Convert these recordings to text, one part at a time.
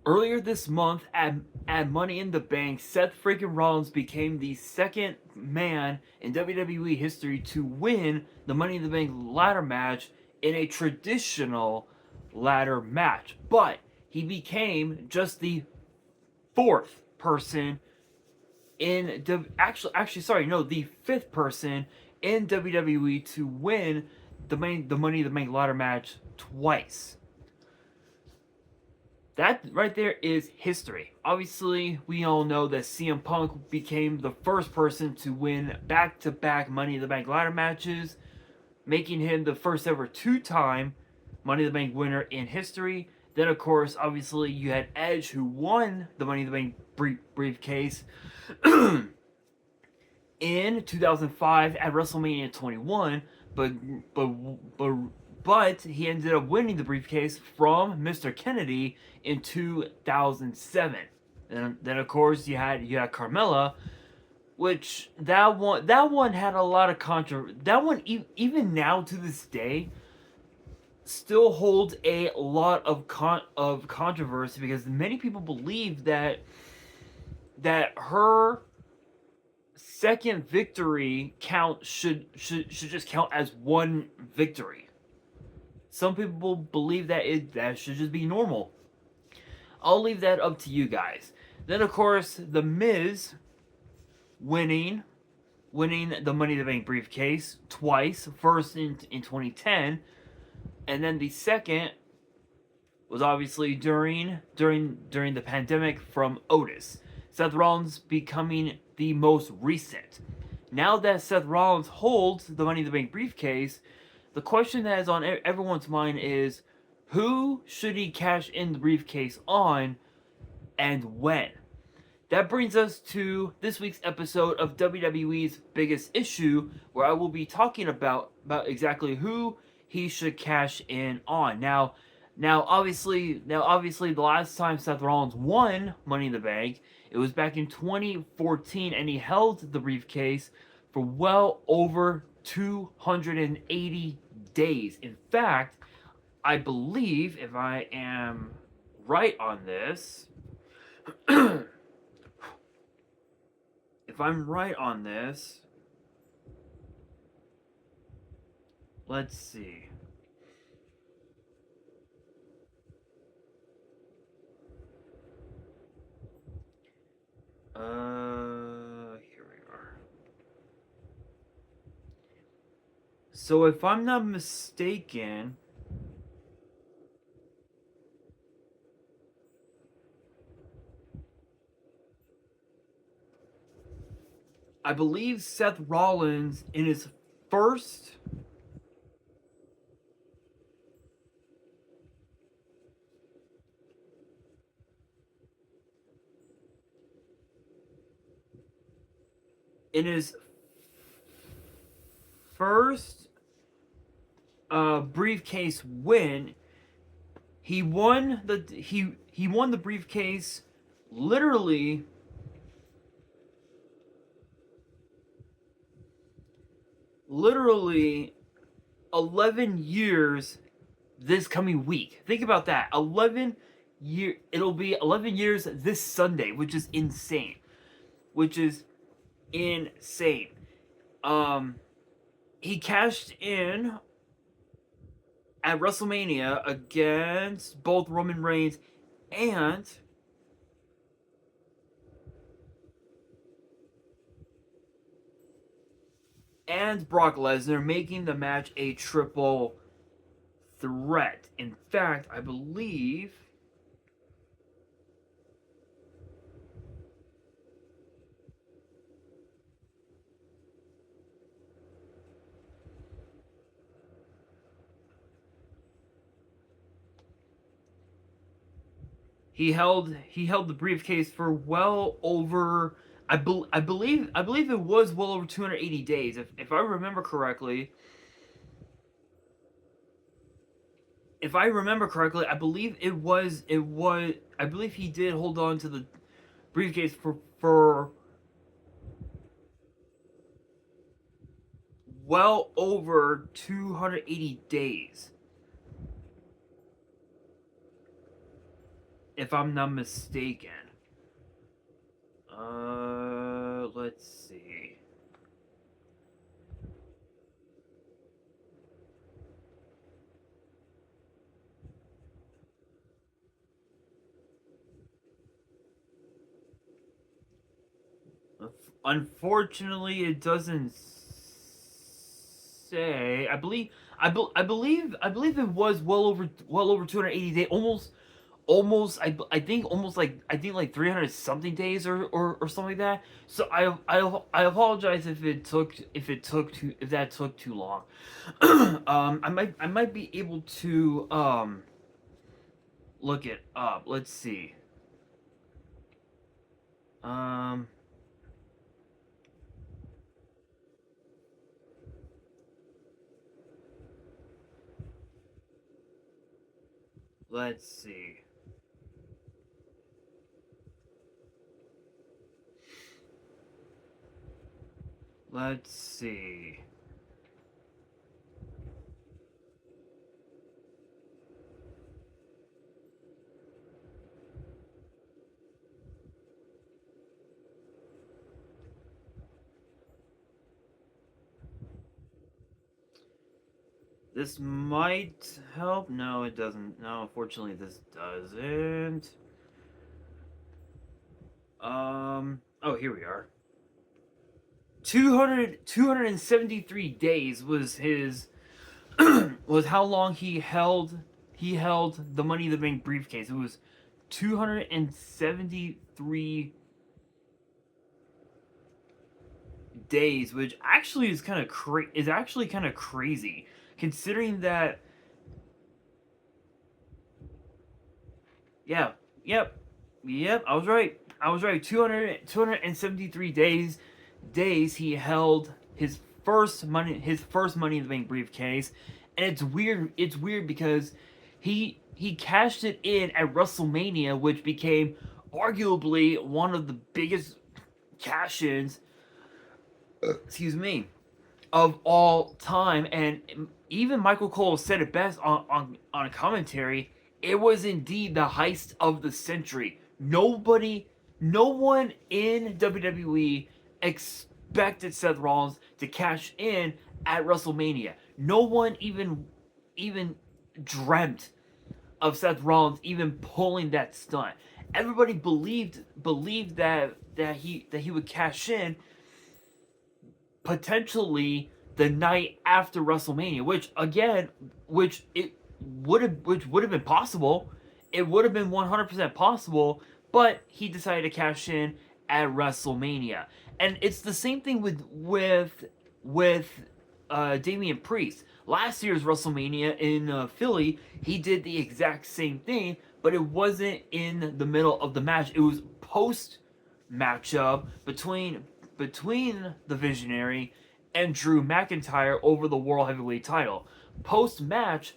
Earlier this month at Money in the Bank, Seth freaking Rollins became the second man in WWE history to win the Money in the Bank ladder match in a traditional ladder match. But he became just the fourth person in the fifth person in WWE to win the Money in the Bank ladder match twice. That right there is history. Obviously, we all know that CM Punk became the first person to win back-to-back Money in the Bank ladder matches, making him the first ever two-time Money in the Bank winner in history. Then, of course, obviously, you had Edge, who won the Money in the Bank briefcase in 2005 at WrestleMania 21, but but but but he ended up winning the briefcase from Mr. Kennedy in 2007. And then of course you had Carmella, which that one had a lot of that one even now to this day still holds a lot of controversy because many people believe that her second victory count should just count as one victory. Some people believe that should just be normal. I'll leave that up to you guys. Then of course the Miz winning the Money in the Bank briefcase twice. First in 2010, and then the second was obviously during the pandemic from Otis. Seth Rollins becoming the most recent. Now that Seth Rollins holds the Money in the Bank briefcase, the question that is on everyone's mind is, who should he cash in the briefcase on and when? That brings us to this week's episode of WWE's Biggest Issue, where I will be talking about exactly who he should cash in on. Now, obviously, the last time Seth Rollins won Money in the Bank, it was back in 2014, and he held the briefcase for well over 280 days. In fact, I believe, if I am right on this, if I'm right on this, let's see. Here we are. So if I'm not mistaken, I believe Seth Rollins in his first in his first briefcase win, he won the briefcase literally 11 years this coming week. Think about that. It'll be 11 years this Sunday, which is insane. Which is insane. He cashed in at WrestleMania against both Roman Reigns and Brock Lesnar, making the match a triple threat. In fact, I believe he held the briefcase for well over I believe it was well over 280 days if I remember correctly. If I remember correctly, I believe I believe he did hold on to the briefcase for well over 280 days. if I'm not mistaken. Let's see. Unfortunately, it doesn't say. I believe it was well over 280 days, almost I think like 300 something days or something like that. So I apologize if that took too long. I might be able to look it up. Let's see. Um let's see. Let's see. This might help. No, it doesn't. No, unfortunately, this doesn't. Oh, here we are. 273 days was his was how long he held the Money in the Bank briefcase. It was 273 days, which actually is actually kind of crazy, considering that. Yeah, yep, yep. I was right. 273 days he held his first Money in the Bank briefcase, and it's weird because he cashed it in at WrestleMania, which became arguably one of the biggest cash-ins, excuse me, of all time. And even Michael Cole said it best on a commentary. It was indeed the heist of the century. No one in WWE expected Seth Rollins to cash in at WrestleMania. No one even dreamt of Seth Rollins even pulling that stunt. Everybody believed that he would cash in potentially the night after WrestleMania, which would have been possible. It would have been 100% possible, but he decided to cash in at WrestleMania. And it's the same thing with Damian Priest. Last year's WrestleMania in Philly, he did the exact same thing, but it wasn't in the middle of the match. It was post matchup between the Visionary and Drew McIntyre over the World Heavyweight title. Post match,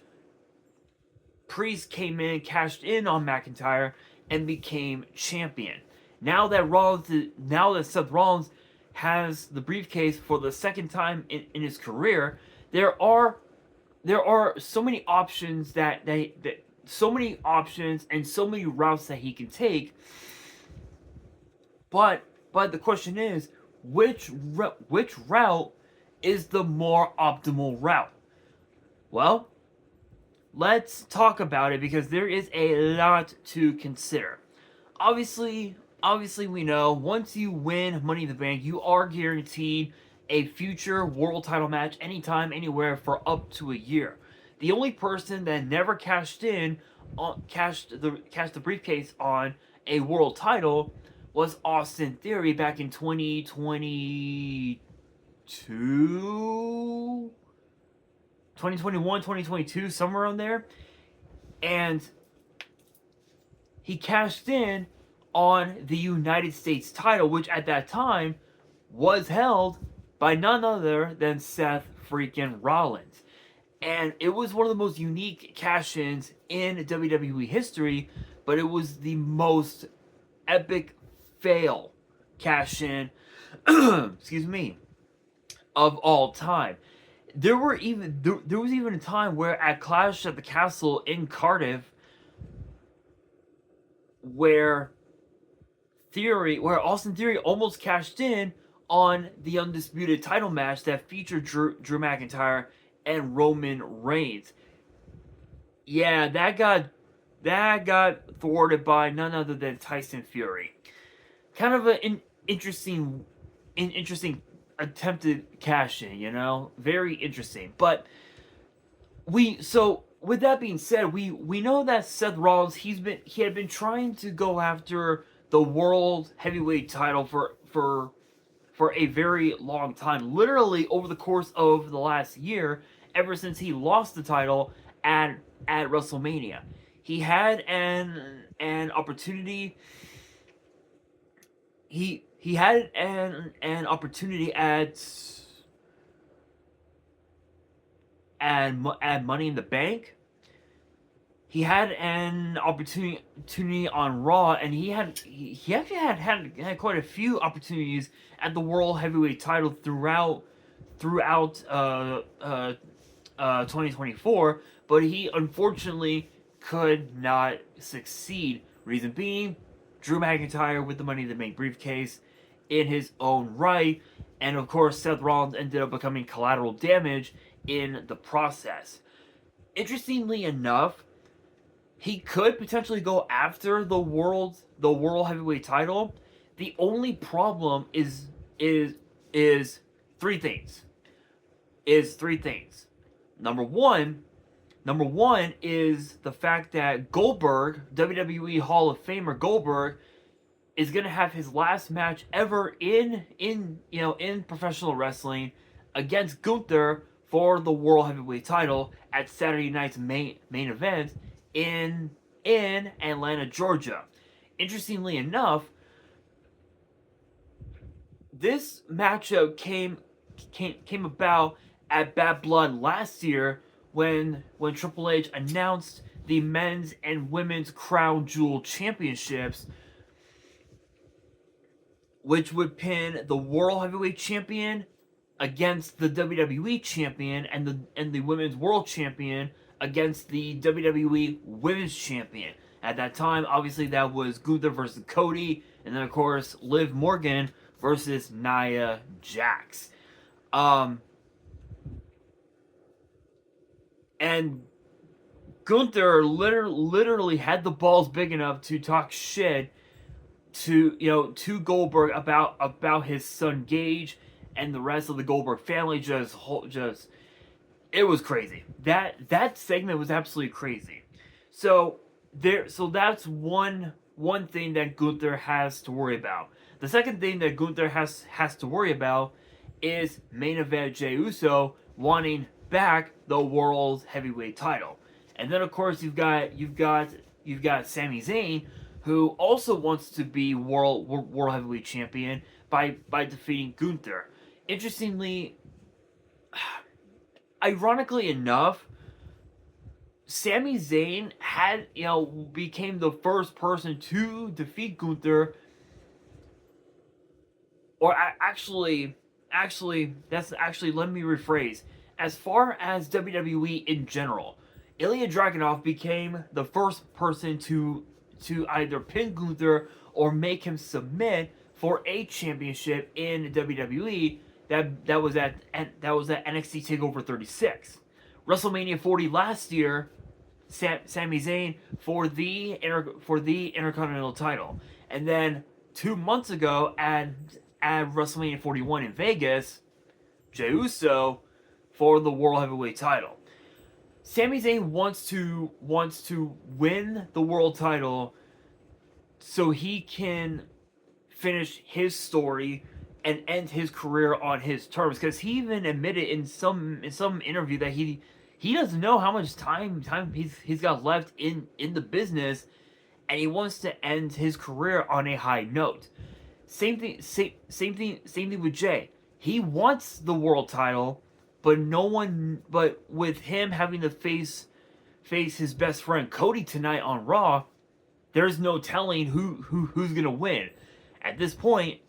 Priest came in, cashed in on McIntyre, and became champion. Now that Seth Rollins has the briefcase for the second time in his career, there are so many options so many options and so many routes that he can take. But the question is, which route is the more optimal route? Well, let's talk about it because there is a lot to consider. Obviously, we know once you win Money in the Bank, you are guaranteed a future world title match anytime, anywhere for up to a year. The only person that never cashed the briefcase on a world title was Austin Theory back in 2022, 2021, 2022, somewhere around there. And he cashed in on the United States title, which at that time was held by none other than Seth freaking Rollins. And it was one of the most unique cash-ins in WWE history, but it was the most epic fail cash-in, excuse me, of all time. There was even a time where at Clash at the Castle in Cardiff, where Austin Theory almost cashed in on the undisputed title match that featured Drew McIntyre and Roman Reigns. Yeah, that got thwarted by none other than Tyson Fury. Kind of an interesting attempted cash in, you know, very interesting. But with that being said, we know that Seth Rollins he had been trying to go after the world heavyweight title for a very long time, literally over the course of the last year, ever since he lost the title at WrestleMania. He had an opportunity. He had an opportunity at Money in the Bank. He had an opportunity on Raw, and he actually had quite a few opportunities at the World Heavyweight title throughout 2024, but he unfortunately could not succeed. Reason being, Drew McIntyre with the Money in the Bank briefcase in his own right, and of course Seth Rollins ended up becoming collateral damage in the process. Interestingly enough, he could potentially go after the world heavyweight title. The only problem is three things. Number one is the fact that Goldberg, WWE Hall of Famer Goldberg, is gonna have his last match ever in professional wrestling against Gunther for the World Heavyweight title at Saturday night's main event in Atlanta, Georgia. Interestingly enough, this matchup came about at Bad Blood last year when Triple H announced the men's and women's Crown Jewel championships, which would pin the World Heavyweight Champion against the WWE Champion and the Women's World Champion against the WWE Women's Champion. At that time, obviously, that was Gunther versus Cody, and then, of course, Liv Morgan versus Nia Jax. And Gunther literally had the balls big enough to talk shit to Goldberg about his son Gage and the rest of the Goldberg family. Just it was crazy. That segment was absolutely crazy. So that's one thing that Gunther has to worry about. The second thing that Gunther has to worry about is main event Jey Uso wanting back the world heavyweight title. And then of course you've got Sami Zayn, who also wants to be world heavyweight champion by defeating Gunther. Interestingly, ironically enough, Sami Zayn became the first person to defeat Gunther, or actually, let me rephrase. As far as WWE in general, Ilya Dragunov became the first person to either pin Gunther or make him submit for a championship in WWE. That was at NXT Takeover 36. WrestleMania 40 last year, Sami Zayn for the Intercontinental title, and then 2 months ago at WrestleMania 41 in Vegas, Jey Uso for the World Heavyweight title. Sami Zayn wants to win the world title so he can finish his story and end his career on his terms. Because he even admitted in some interview that he doesn't know how much time he's got left in the business, and he wants to end his career on a high note. Same thing with Jey. He wants the world title, but with him having to face his best friend Cody tonight on Raw, there's no telling who's gonna win. At this point,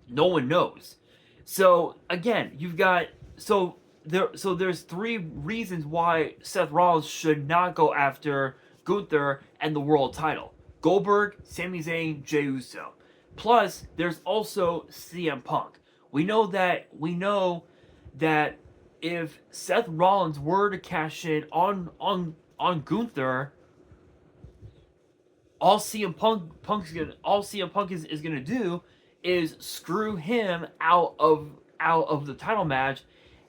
no one knows. So again, there's 3 reasons why Seth Rollins should not go after Gunther, and the world title. Goldberg, Sami Zayn, Jey Uso. Plus, there's also CM Punk. We know that if Seth Rollins were to cash in on Gunther, all CM Punk is gonna do is screw him out of the title match,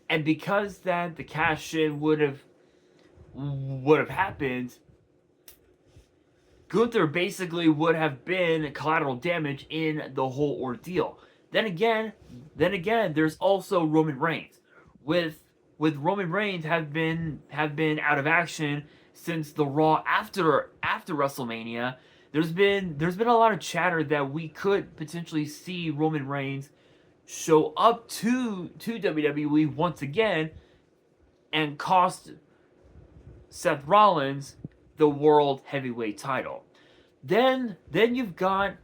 and because that the cash in would have happened, Gunther basically would have been collateral damage in the whole ordeal. Then again, there's also Roman Reigns. With Roman Reigns have been out of action since the Raw after WrestleMania. There's been a lot of chatter that we could potentially see Roman Reigns show up to WWE once again and cost Seth Rollins the World Heavyweight title. Then you've got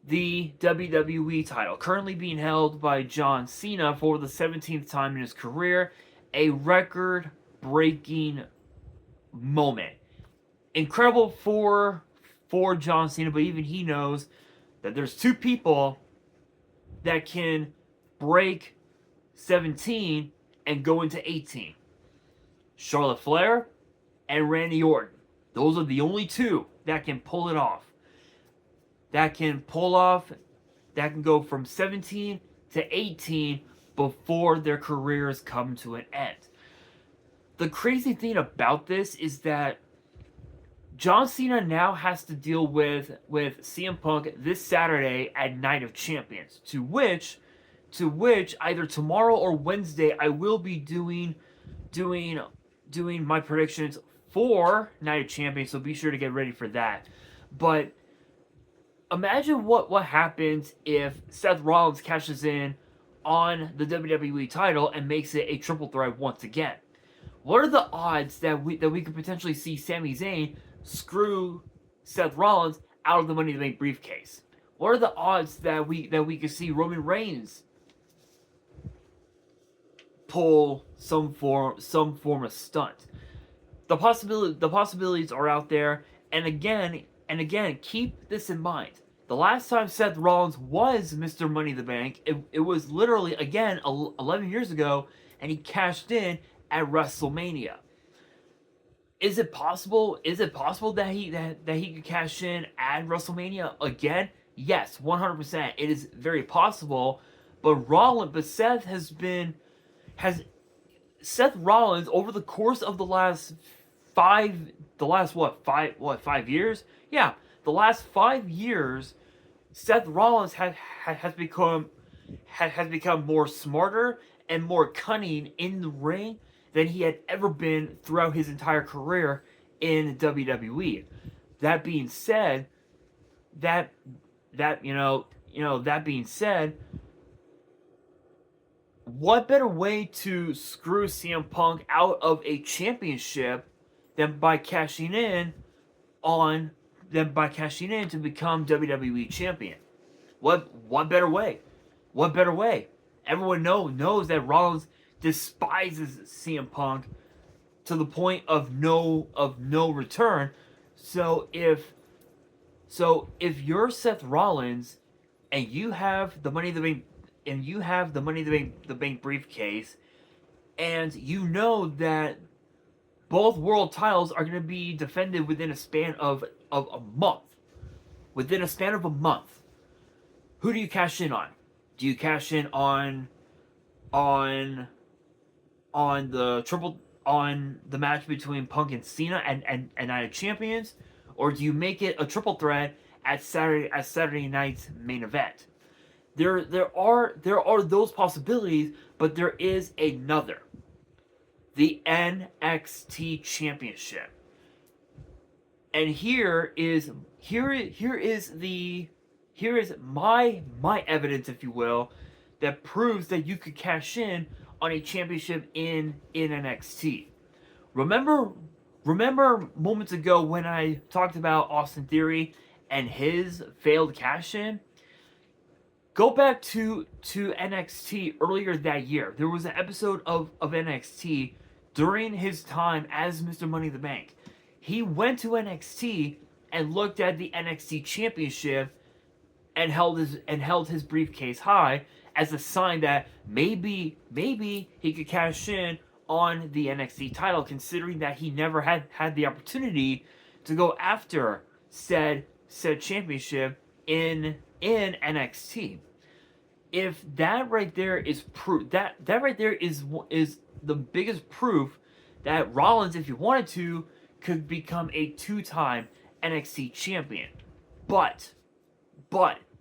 the WWE title, currently being held by John Cena for the 17th time in his career, a record-breaking moment. Incredible for John Cena, but even he knows that there's two people that can break 17 and go into 18. Charlotte Flair and Randy Orton. Those are the only two that can pull it off. That can go from 17 to 18 before their careers come to an end. The crazy thing about this is that John Cena now has to deal with CM Punk this Saturday at Night of Champions, to which either tomorrow or Wednesday I will be doing my predictions for Night of Champions, so be sure to get ready for that. But imagine what happens if Seth Rollins cashes in on the WWE title and makes it a triple threat once again. What are the odds that we could potentially see Sami Zayn screw Seth Rollins out of the Money in the Bank briefcase? What are the odds that we could see Roman Reigns pull some form of stunt? The possibilities are out there, and again, keep this in mind. The last time Seth Rollins was Mr. Money in the Bank, it was literally, again, 11 years ago, and he cashed in at WrestleMania. Is it possible that he could cash in at WrestleMania again? Yes, 100%. It is very possible. But Seth Rollins, over the course of the last 5 years? Yeah, the last 5 years, Seth Rollins has become more smarter and more cunning in the ring than he had ever been throughout his entire career in WWE. That being said, that being said, what better way to screw CM Punk out of a championship than by cashing in to become WWE champion? What better way? What better way? Everyone knows that Rollins despises CM Punk to the point of no return. So if you're Seth Rollins and you have the Money in the Bank the Bank briefcase, and you know that both world titles are going to be defended within a span of a month. Within a span of a month, who do you cash in on? Do you cash in on the match between Punk and Cena and Night of Champions, or do you make it a triple threat at Saturday night's main event? There are those possibilities, but there is another. The NXT Championship. And here is my evidence, if you will, that proves that you could cash in on a championship in NXT. Remember moments ago when I talked about Austin Theory and his failed cash in? Go back to NXT earlier that year. There was an episode of NXT during his time as Mr. Money in the Bank. He went to NXT and looked at the NXT championship and held his briefcase high as a sign that maybe he could cash in on the NXT title, considering that he never had the opportunity to go after said championship in NXT. If that right there is proof, that right there is the biggest proof that Rollins, if he wanted to, could become a two-time NXT champion. But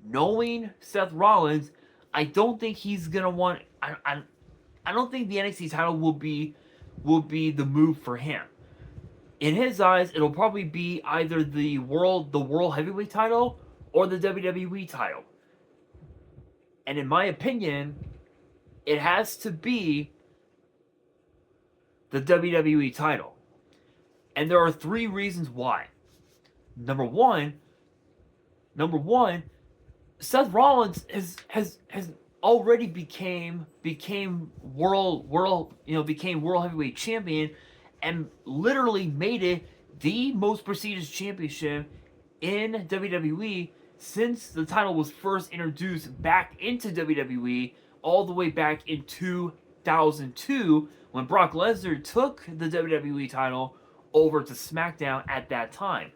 knowing Seth Rollins, I don't think he's gonna want. I don't think the NXT title will be the move for him. In his eyes, it'll probably be either the world heavyweight title or the WWE title. And in my opinion, it has to be the WWE title. And there are 3 reasons why. Number one, Seth Rollins has already became world heavyweight champion, and literally made it the most prestigious championship in WWE since the title was first introduced back into WWE all the way back in 2002 when Brock Lesnar took the WWE title over to SmackDown at that time.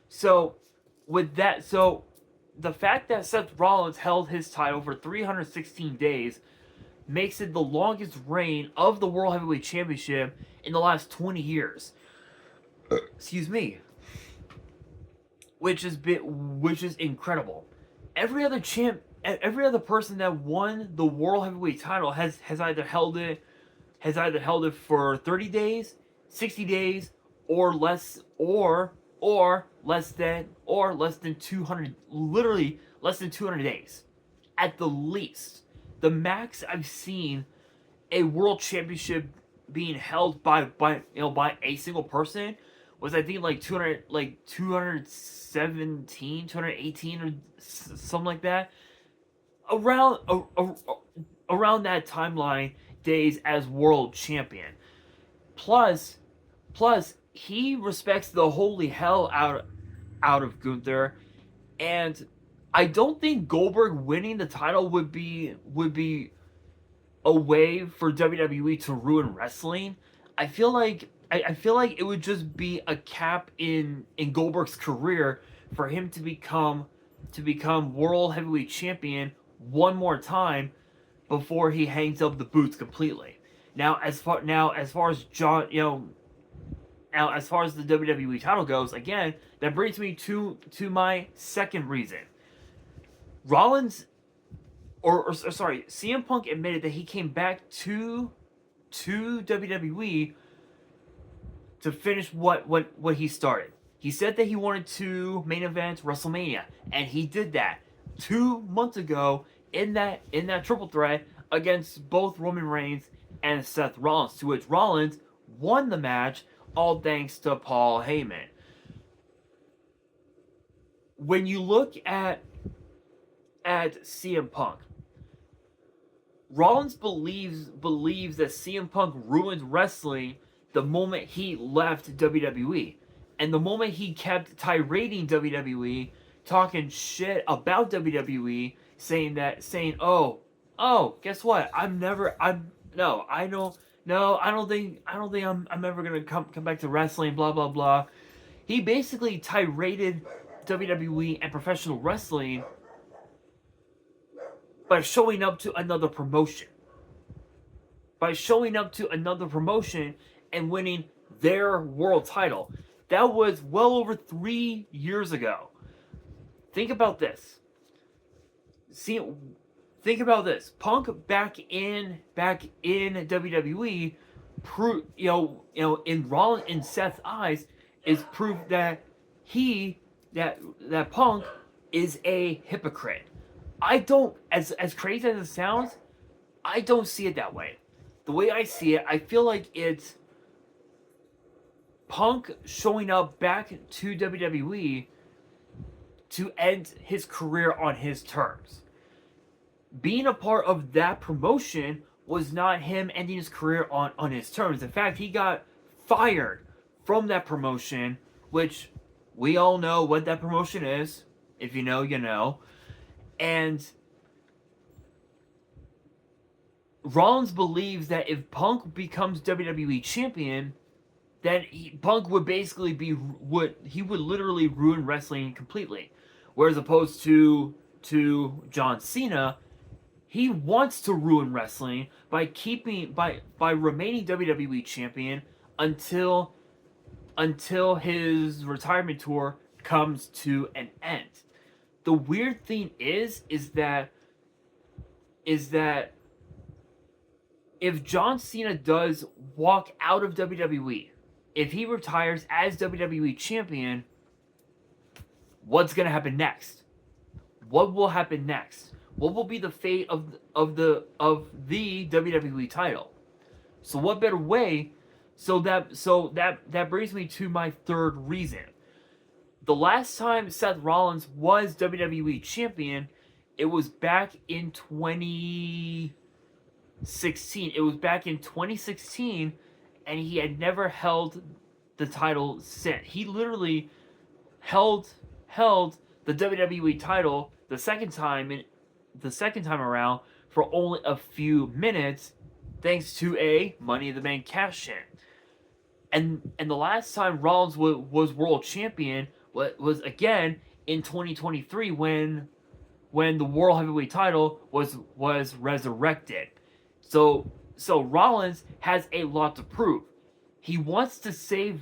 So the fact that Seth Rollins held his title for 316 days makes it the longest reign of the World Heavyweight Championship in the last 20 years. Excuse me. Which is incredible. Every other person that won the World Heavyweight title has either held it for 30 days, 60 days, or less than 200, literally less than 200 days at the least. The max I've seen a world championship being held by a single person was, I think, like 217, 218 or something like that. Around that timeline days as world champion. Plus he respects the holy hell out of Gunther, and I don't think Goldberg winning the title would be a way for WWE to ruin wrestling. I feel like it would just be a cap in Goldberg's career for him to become world heavyweight champion one more time before he hangs up the boots completely. Now as far as as far as the WWE title goes, again, that brings me to my second reason. Rollins, CM Punk admitted that he came back to WWE to finish what he started. He said that he wanted to main event WrestleMania, and he did that 2 months ago in that triple threat against both Roman Reigns and Seth Rollins, to which Rollins won the match, all thanks to Paul Heyman. When you look at CM Punk, Rollins believes that CM Punk ruined wrestling the moment he left WWE. And the moment he kept tirading WWE, talking shit about WWE, saying, oh, guess what? I don't think I'm ever gonna come back to wrestling, blah blah blah. He basically tiraded WWE and professional wrestling by showing up to another promotion. And winning their world title. That was well over 3 years ago. Think about this. Punk back in WWE, in Rollins and Seth's eyes, is proof that that Punk is a hypocrite. I don't, as crazy as it sounds, I don't see it that way. The way I see it, I feel like it's Punk showing up back to WWE to end his career on his terms. Being a part of that promotion was not him ending his career on his terms. In fact, he got fired from that promotion, which we all know what that promotion is. If you know, you know. And Rollins believes that if Punk becomes WWE champion, then Punk would basically he would literally ruin wrestling completely. Whereas opposed to John Cena, he wants to ruin wrestling by remaining WWE champion until his retirement tour comes to an end. The weird thing is that if John Cena does walk out of WWE, if he retires as WWE champion, what's gonna happen next? What will happen next? What will be the fate of the WWE title? So what better way? So that brings me to my third reason. The last time Seth Rollins was WWE champion, it was back in 2016. It was back in 2016, and he had never held the title since. He literally held the WWE title the second time around for only a few minutes, thanks to a Money in the Bank cash in. And the last time Rollins was world champion was again in 2023 when the World Heavyweight title was resurrected. So Rollins has a lot to prove. He wants to save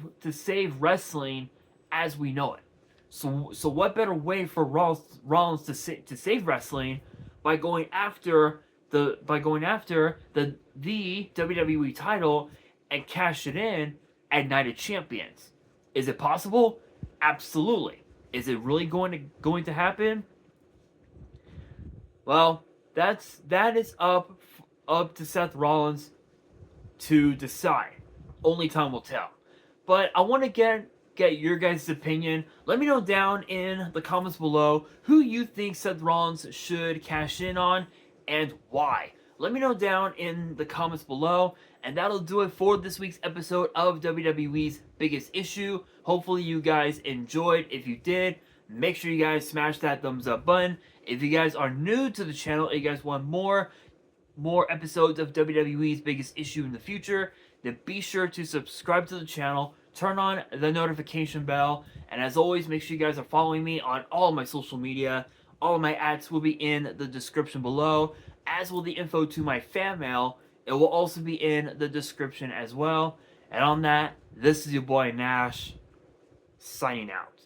wrestling as we know it. So what better way for Rollins to save wrestling by going after the WWE title and cash it in at Night of Champions? Is it possible? Absolutely. Is it really going to happen? Well, that is up to Seth Rollins to decide. Only time will tell. But I want to get your guys' opinion. Let me know down in the comments below who you think Seth Rollins should cash in on and why. Let me know down in the comments below. And that'll do it for this week's episode of WWE's Biggest Issue. Hopefully you guys enjoyed. If you did, make sure you guys smash that thumbs up button. If you guys are new to the channel and you guys want more episodes of WWE's Biggest Issue in the future, then be sure to subscribe to the channel, turn on the notification bell, and as always, make sure you guys are following me on all of my social media. All of my ads will be in the description below, as will the info to my fan mail. It will also be in the description as well. And on that, this is your boy Nash, signing out.